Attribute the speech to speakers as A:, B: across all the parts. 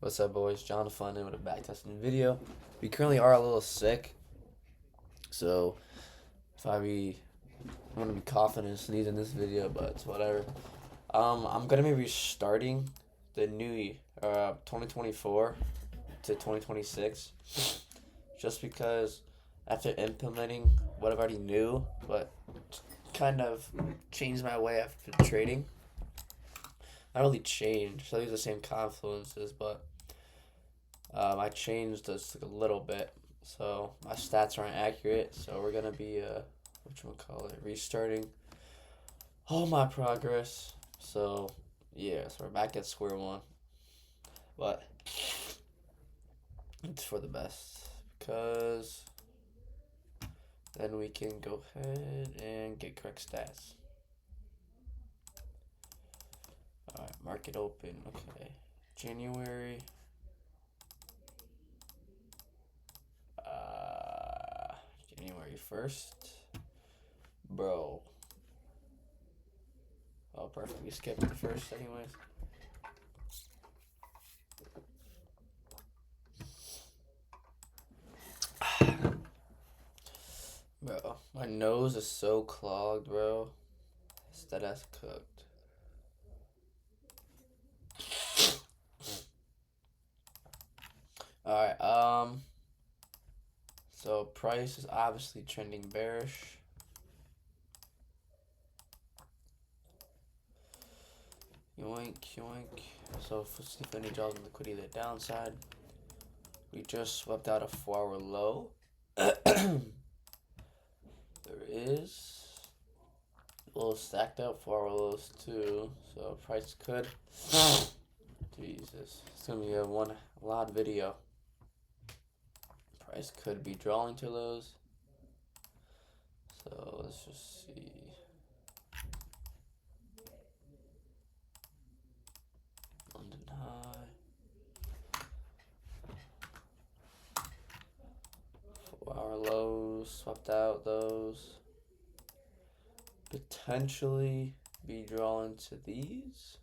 A: What's up, boys? John Fun with a back testing video. We currently are a little sick, so if I'm gonna be coughing and sneezing this video, but it's whatever. I'm gonna be restarting the new 2024 to 2026, just because after implementing what I've already knew, but kind of changed my way after trading. Not really changed. So I use the same confluences, but I changed this a little bit, so my stats aren't accurate. So we're gonna be restarting all my progress. So yeah, so we're back at square one, but it's for the best because then we can go ahead and get correct stats. All right, market open. Okay, January. January 1st. Bro. Oh, perfect. We skipped the first, anyways. Bro, my nose is so clogged, bro. It's that ass cooked. Alright, so price is obviously trending bearish. Yoink, yoink. So see if any draws in liquidity to the downside. We just swept out a 4-hour low. There is a little stacked up 4-hour lows too, so price could. Jesus, it's gonna be a one lot video. Price could be drawing to those. So let's just see. London high. 4-hour lows, swept out those. Potentially be drawing to these.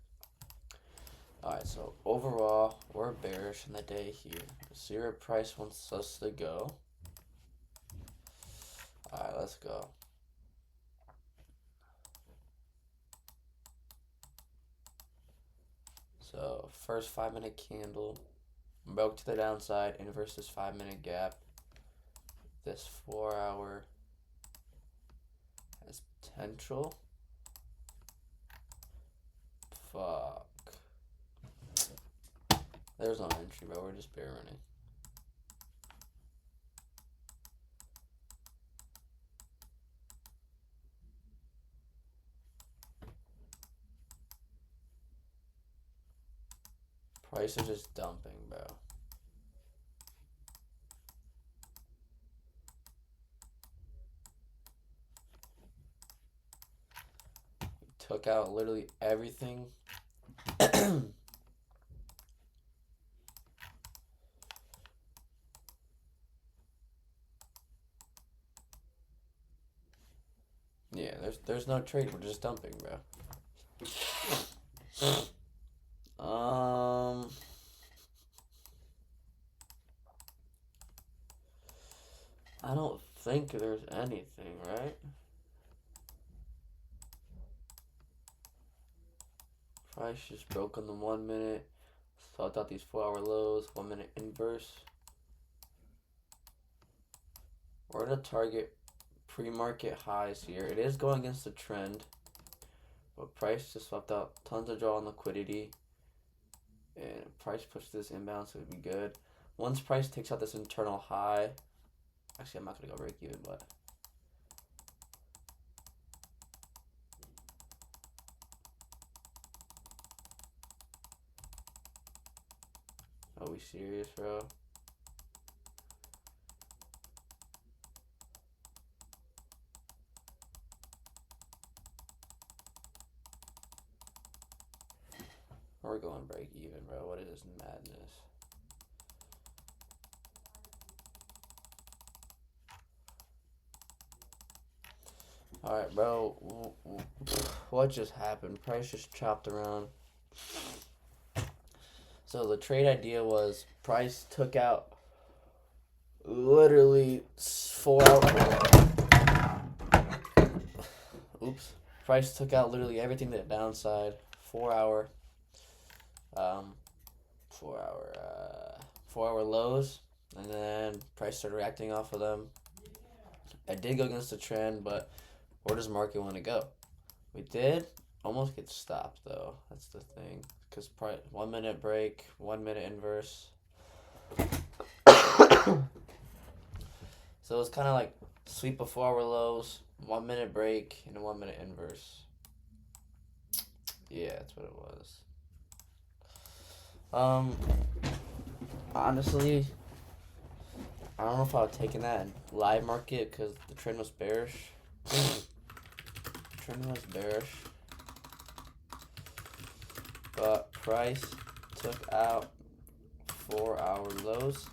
A: Alright, so overall, we're bearish in the day here. See where price wants us to go. Alright, let's go. So, first 5-minute candle. Broke to the downside, inverse this 5-minute gap. This 4-hour has potential. Fuck. There's no entry, bro. We're just bear running. Price is just dumping, bro. Took out literally everything. Yeah, there's no trade. We're just dumping, bro. I don't think there's anything, right? Price just broke on the 1 minute. So I thought these 4-hour lows, 1 minute inverse. We're gonna target pre-market highs here. It is going against the trend, but price just swept out tons of draw on liquidity, and price pushed this inbound, so it'd be good. Once price takes out this internal high, actually I'm not gonna go break even, but are we serious, bro? We're going break even, bro. What is this madness? Alright, bro. What just happened? Price just chopped around. So the trade idea was Price took out literally 4 hours. Oops. Price took out literally everything that downside. 4 hour, um, 4 hour, 4 hour lows, and then Price started reacting off of them. I did go against the trend, but where does market want to go? We did almost get stopped though. That's the thing, because price 1 minute break, 1 minute inverse. So it was kind of like sweep of 4 hour lows, 1 minute break, and a 1 minute inverse. Yeah, that's what it was. Honestly, I don't know if I would have taken that in live market because the trend was bearish. Trend was bearish. But Price took out 4 hour lows.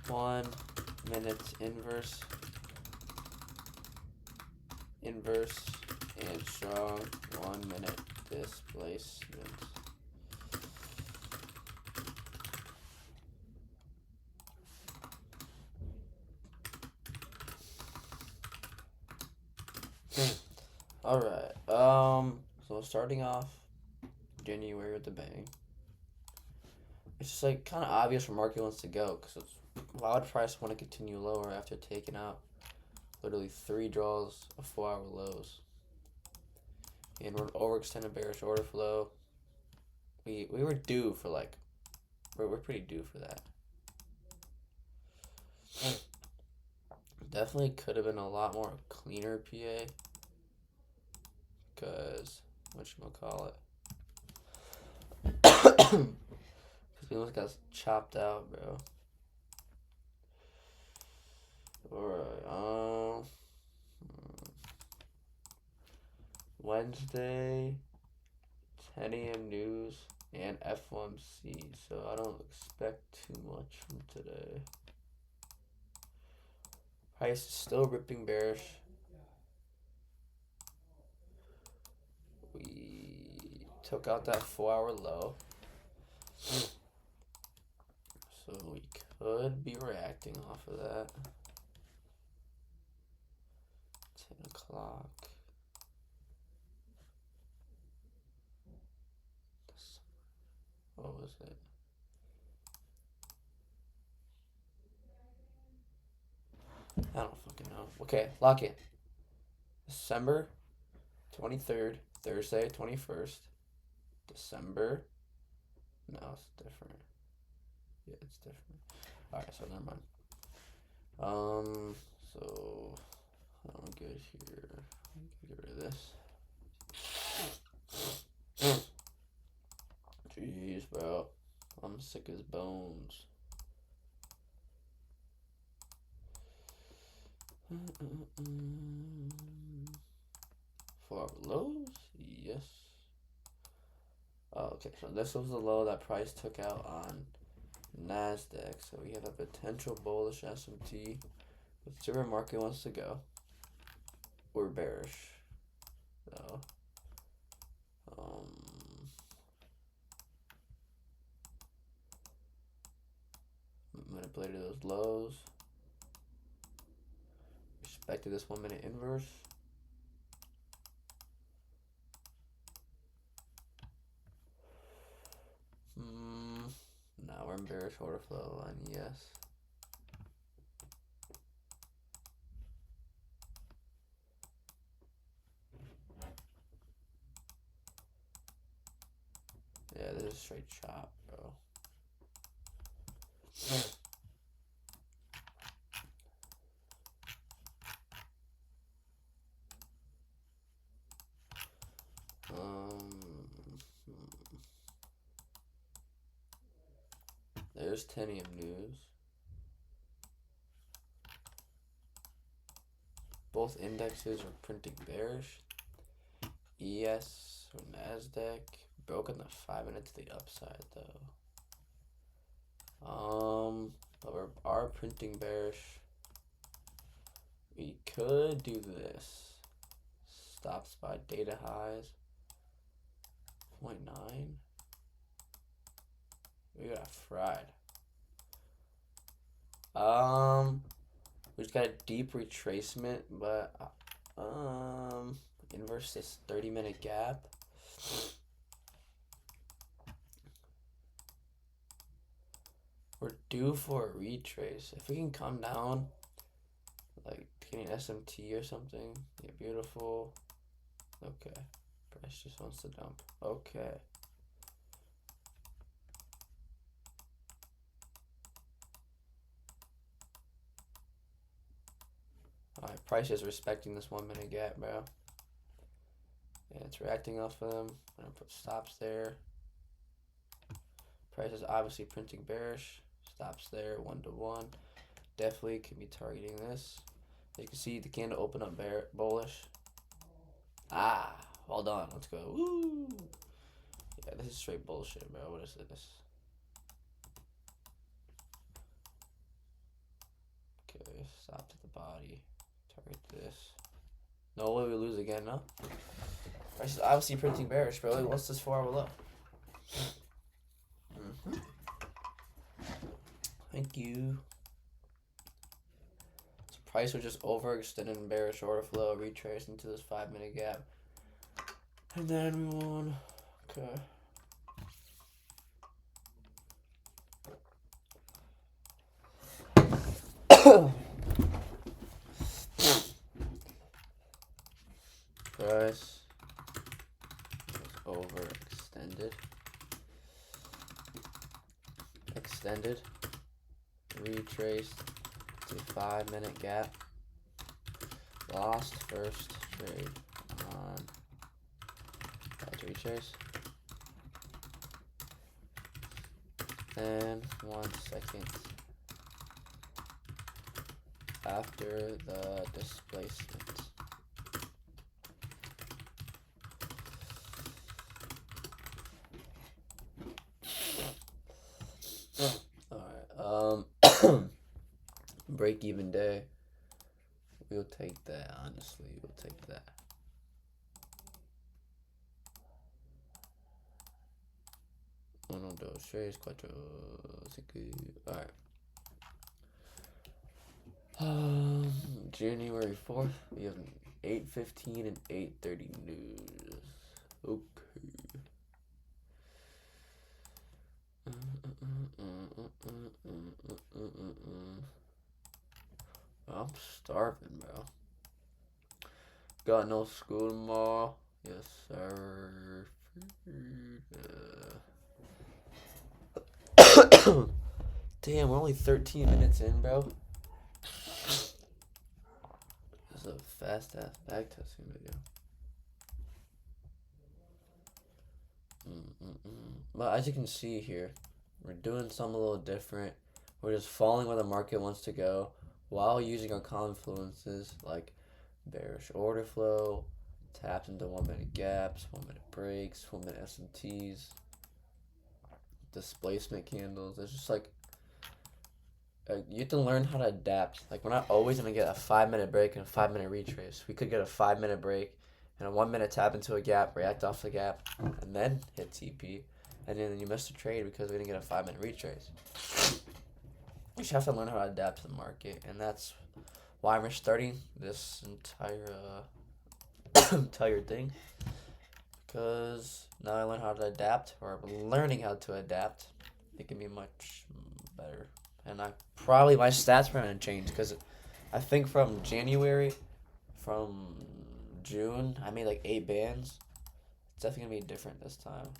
A: 1 minute inverse. Inverse and strong 1 minute displacement. Alright, so starting off January with the bang. It's just like kind of obvious where market wants to go, because why would Price want to continue lower after taking out literally 3 draws of 4 hour lows? And we're overextended bearish order flow. We were due for like, we're pretty due for that. Definitely could have been a lot more cleaner PA. Because, whatchamacallit. Because we almost got chopped out, bro. Alright, Wednesday, 10 a.m. news and FOMC, so I don't expect too much from today. Price is still ripping bearish. We took out that 4 hour low, so we could be reacting off of that. 10 o'clock. What was it? I don't fucking know. Okay, lock it. December 23rd, Thursday 21st. December. No, it's different. Yeah, it's different. Alright, so never mind. So I'm good here. Get rid of this. Jeez, bro. I'm sick as bones. For lows? Yes. Oh, okay, so this was the low that Price took out on NASDAQ. So we have a potential bullish S&P. Whichever market wants to go. We're bearish. So, manipulated those lows. Respected this 1 minute inverse. Now we're in bearish order flow line, yes. Yeah, this is straight chop, bro. There's 10 a.m. news. Both indexes are printing bearish. ES or NASDAQ broken the 5 minutes to the upside though. But we are printing bearish. We could do this. Stops by data highs. 2.9. We got fried. We just got a deep retracement, but inverse this 30-minute gap. We're due for a retrace. If we can come down, like getting SMT or something, yeah, beautiful. Okay, price just wants to dump. Okay. Alright, price is respecting this 1 minute gap, bro. And it's reacting off of them. I'm gonna put stops there. Price is obviously printing bearish. Stops there, 1-to-1. Definitely could be targeting this. As you can see, the candle open up bullish. Ah, well done. Let's go. Woo! Yeah, this is straight bullshit, bro. What is this? Okay, stop to the body. Target this. No way we lose again, no? Price is obviously printing bearish, bro. What's this 4 hour low? Thank you. So price was just overextended in bearish order flow, retraced into this 5 minute gap. And then we won. Okay. Price was overextended. Extended. Retraced to 5 minute gap. Lost first trade on that retrace. And 1 second after the displacement. Alright, break even day. We'll take that, honestly. We'll take that. Uno, dos, tres, cuatro, cinco. Alright. January 4th, we have 8:15 and 8:30 news. Okay. I'm starving, bro. Got no school tomorrow. Yes, sir. Damn, we're only 13 minutes in, bro. This is a fast-ass backtesting video. But as you can see here, we're doing something a little different. We're just following where the market wants to go while using our confluences like bearish order flow, taps into 1 minute gaps, 1 minute breaks, 1 minute SMTs, displacement candles. It's just like you have to learn how to adapt. Like, we're not always gonna get a 5 minute break and a 5 minute retrace. We could get a 5 minute break and a 1 minute tap into a gap, react off the gap, and then hit TP, and then you miss the trade because we didn't get a 5 minute retrace. You just have to learn how to adapt to the market, and that's why we're starting this entire thing. Because now I learn how to adapt, or I'm learning how to adapt. It can be much better. And my stats are gonna change because I think from June, I made like 8 bands. It's definitely gonna be different this time.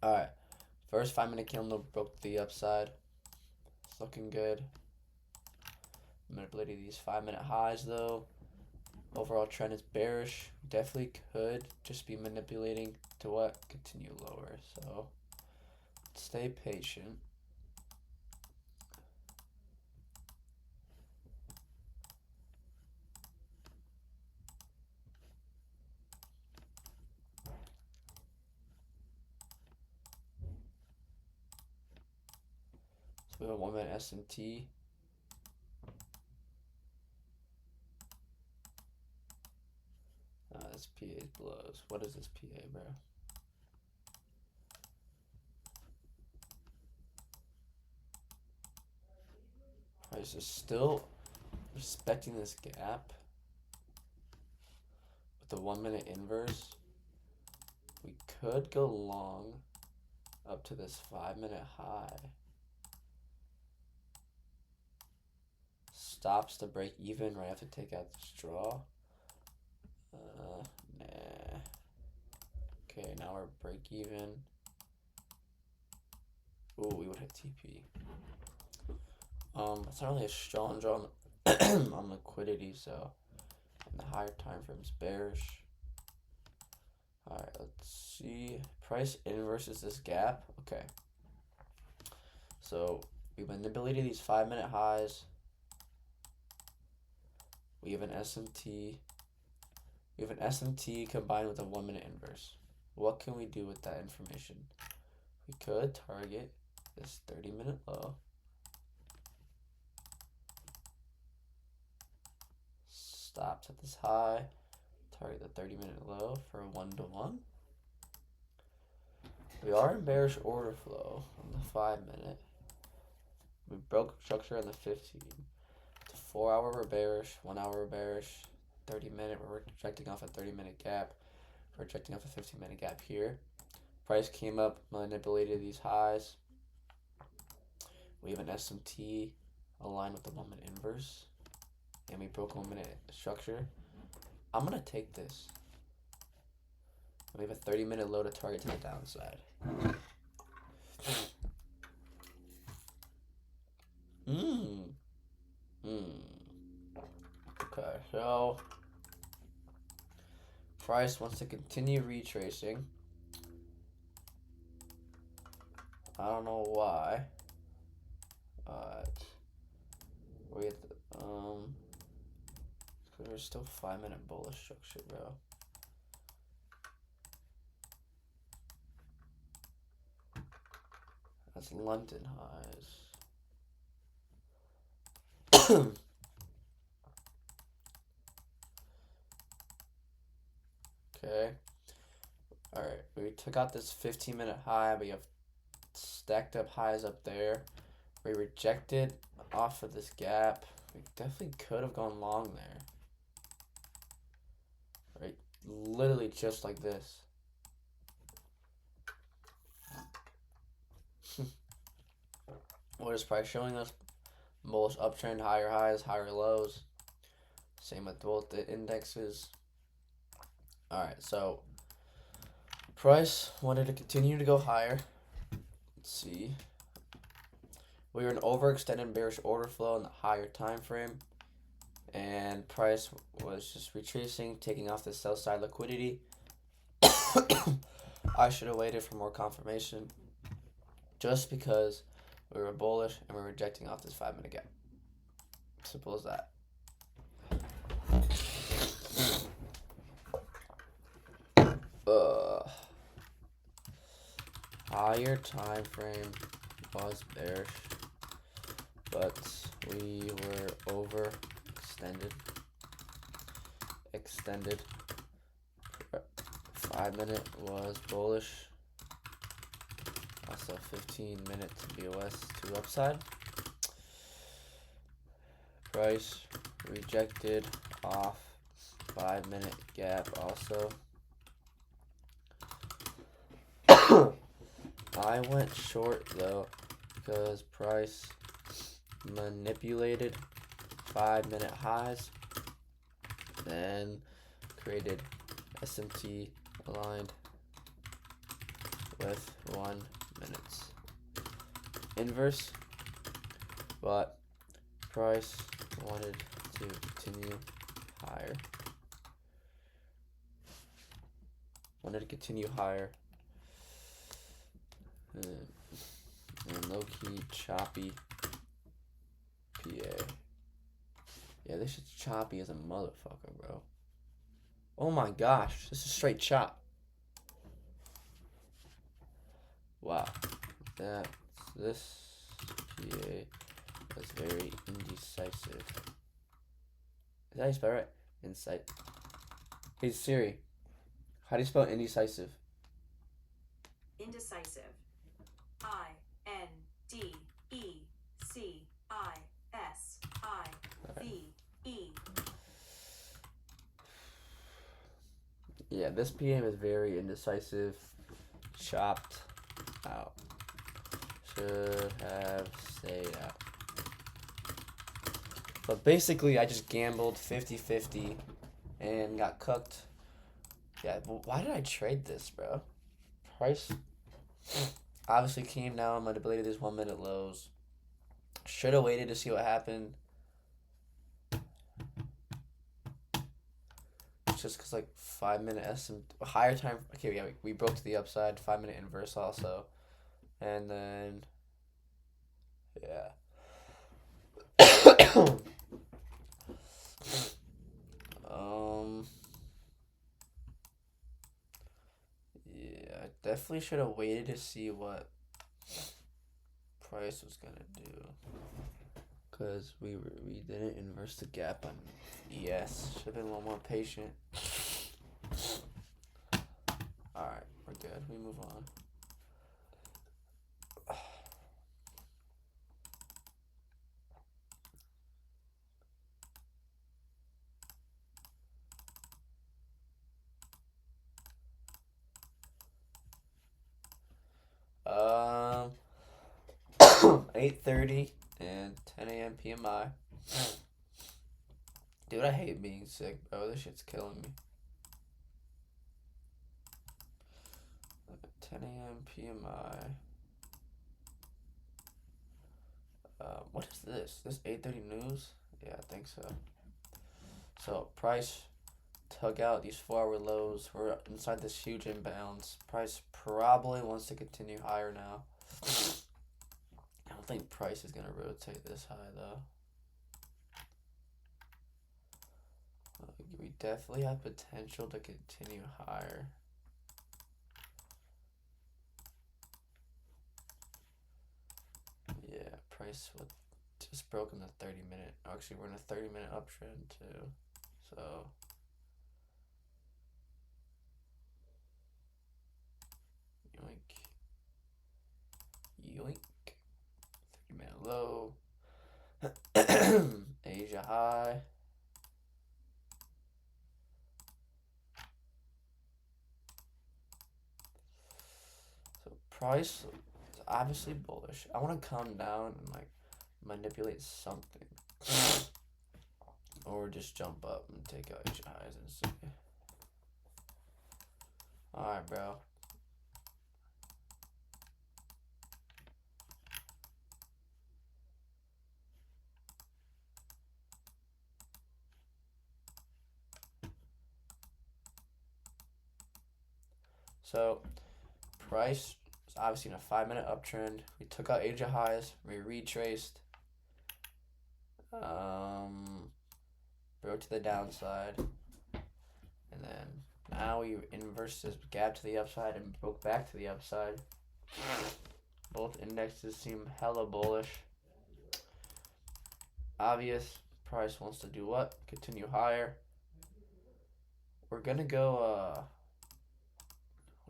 A: Alright. First 5 minute candle broke the upside. It's looking good. Manipulating these 5 minute highs though. Overall trend is bearish. Definitely could just be manipulating to what? Continue lower. So stay patient. So we have 1 minute SMT. That's lows. What is this PA, bro? Price is still respecting this gap with the 1 minute inverse. We could go long up to this 5 minute high. Stops to break even right after take out this draw. Nah. Okay, now we're break even. Ooh, we would hit TP. It's not really a strong draw on liquidity, so in the higher time frames bearish. Alright, let's see. Price inverses this gap. Okay. So we manipulated these 5 minute highs. We have an SMT. We have an SMT combined with a 1 minute inverse. What can we do with that information? We could target this 30 minute low. Stops at this high. Target the 30 minute low for a 1-to-1. We are in bearish order flow on the 5 minute. We broke structure on the 15. The 4 hour we're bearish, 1 hour we're bearish, 30 minute we're rejecting off a 30 minute gap, we're rejecting off a 15 minute gap here. Price came up, manipulated these highs. We have an SMT aligned with the 1 minute inverse, and we broke 1 minute structure. I'm gonna take this. We have a 30 minute low to target to the downside. Okay, so price wants to continue retracing. I don't know why. We have because there's still 5 minute bullish structure, bro. That's London highs. Okay. Alright, we took out this 15 minute high. We have stacked up highs up there. We rejected off of this gap. We definitely could have gone long there. Right? Literally just like this. What is price showing us? Bullish uptrend, higher highs, higher lows. Same with both the indexes. Alright, so price wanted to continue to go higher. Let's see. We were in overextended bearish order flow in the higher time frame, and price was just retracing, taking off the sell side liquidity. I should have waited for more confirmation, just because we were bullish and we were rejecting off this 5 minute gap. Simple as that. Higher time frame was bearish, but we were extended. 5 minute was bullish. Also 15 minute BOS to upside. Price rejected off 5 minute gap also. I went short though because price manipulated 5 minute highs, then created SMT aligned with 1 minute inverse, but price wanted to continue higher. And low-key choppy PA. Yeah, this shit's choppy as a motherfucker, bro. Oh my gosh, this is straight chop. Wow, this PA was very indecisive. Is that how you spell it? Insight. Hey Siri, How do you spell indecisive?
B: Indecisive. INDECISIVE.
A: Yeah, this PM is very indecisive. Chopped out. Should have stayed out. But basically, I just gambled 50-50 and got cooked. Yeah, why did I trade this, bro? Price obviously came down, manipulated these 1 minute lows. Should have waited to see what happened. Just because, like, 5 minute SM, higher time. Okay, yeah, we broke to the upside. 5 minute inverse also. And then, yeah. Yeah, I definitely should have waited to see what price was gonna do. Because we didn't inverse the gap on ES. Should have been a little more patient. Alright, we're good. We move on. Um, 8:30 and 10 a.m. PMI. Dude, I hate being sick, bro. This shit's killing me. 10 a.m. PMI. What is this? This 8:30 news? Yeah, I think so. So price took out these 4 hour lows. We're inside this huge imbalance. Price probably wants to continue higher now. I don't think price is gonna rotate this high though. We definitely have potential to continue higher. Yeah, price would just broken the 30 minute. Actually, we're in a 30-minute uptrend too. So yoink. Yoink. 30-minute low. Asia high. So price is obviously bullish. I want to come down and like manipulate something. Or just jump up and take out Asia highs and see. Alright, bro. So price is obviously in a 5-minute uptrend. We took out Asia highs. We retraced. Broke to the downside. And then now we inversed this gap to the upside and broke back to the upside. Both indexes seem hella bullish. Obvious. Price wants to do what? Continue higher. We're gonna go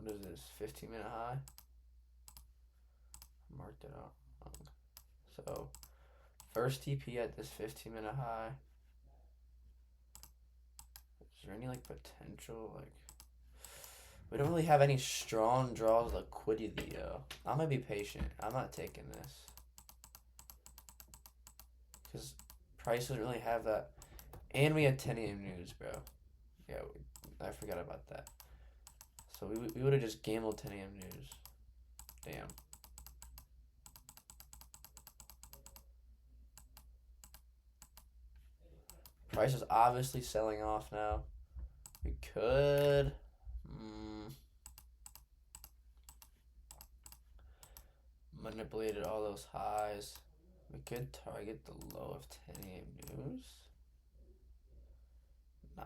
A: what is this? 15-minute high? Marked it out wrong. So first TP at this 15-minute high. Is there any like potential like we don't really have any strong draws liquidity though. I'm gonna be patient. I'm not taking this. Because price doesn't really have that. And we had 10 a.m. news, bro. Yeah, I forgot about that. So we would have just gambled 10 a.m. news. Damn. Price is obviously selling off now. We could manipulated all those highs. We could target the low of 10 a.m. news. Nah.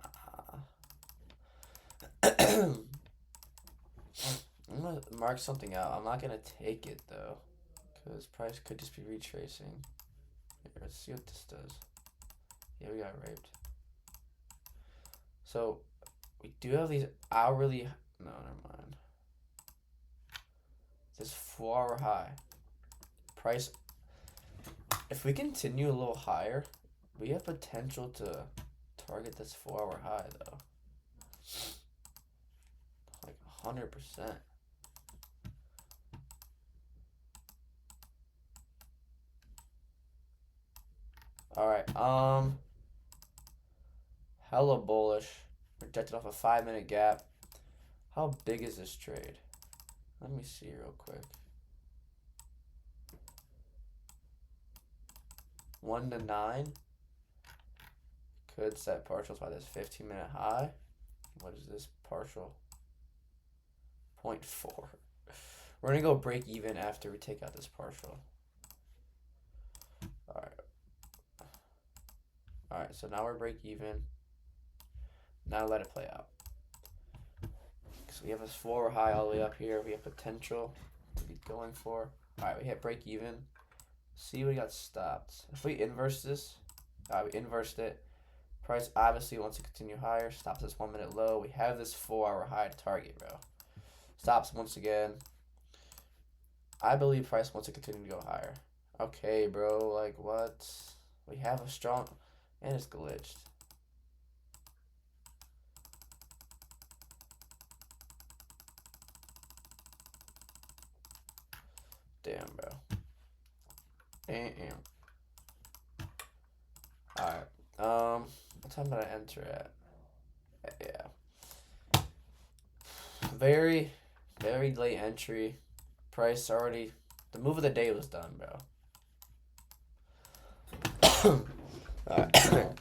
A: I'm gonna mark something out. I'm not gonna take it though, because price could just be retracing. Here, let's see what this does. Yeah, we got raped. So we do have these hourly No, never mind. This 4-hour high. Price. If we continue a little higher, we have potential to target this 4-hour high though. Like 100%. Alright, hella bullish. Rejected off a 5-minute gap. How big is this trade? Let me see real quick. 1 to 9. Could set partials by this 15-minute high. What is this partial? 0.4. We're gonna go break even after we take out this partial. Alright, so now we're break even. Now let it play out. So we have this 4 high all the way up here. We have potential to be going for. Alright, we hit break even. See, we got stopped. If we inverse this, we inversed it. Price obviously wants to continue higher. Stops this 1-minute low. We have this 4-hour high to target, bro. Stops once again. I believe price wants to continue to go higher. Okay, bro. Like, what? We have a strong... And it's glitched. Damn, bro. Damn. Alright. What time did I enter at? Yeah. Very, very late entry. Price already... The move of the day was done, bro. Alright.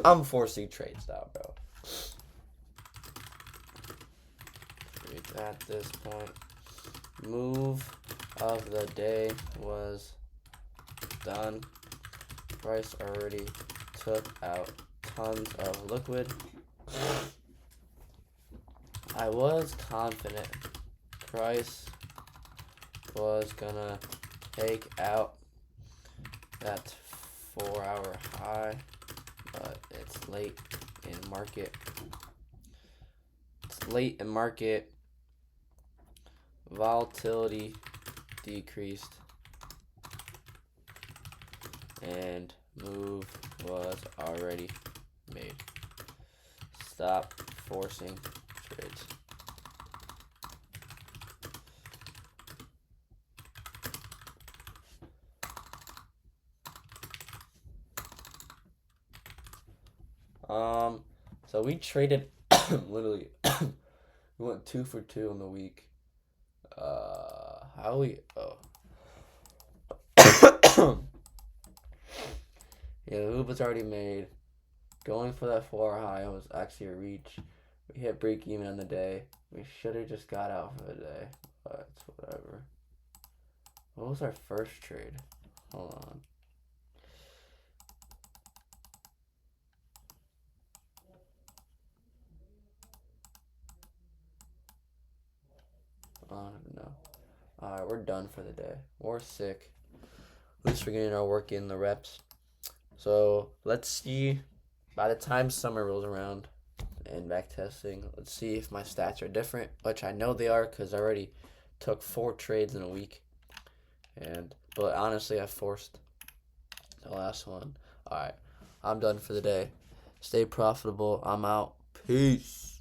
A: I'm forcing trades now, bro. At this point, move of the day was done. Price already took out tons of liquid. I was confident price was gonna take out that 4-hour high, but it's late in market. It's late in market. Volatility decreased and move was already made. Stop forcing trades. So we traded literally we went 2 for 2 in the week. How we yeah, the move was already made. Going for that 4 high was actually a reach. We hit break even on the day. We should have just got out for the day, but it's whatever. What was our first trade? Hold on. No. Alright, we're done for the day. We're sick. At least we're getting our work in, the reps. So let's see by the time summer rolls around and back testing, let's see if my stats are different, which I know they are because I already took 4 trades in a week. But honestly, I forced the last one. Alright, I'm done for the day. Stay profitable. I'm out. Peace.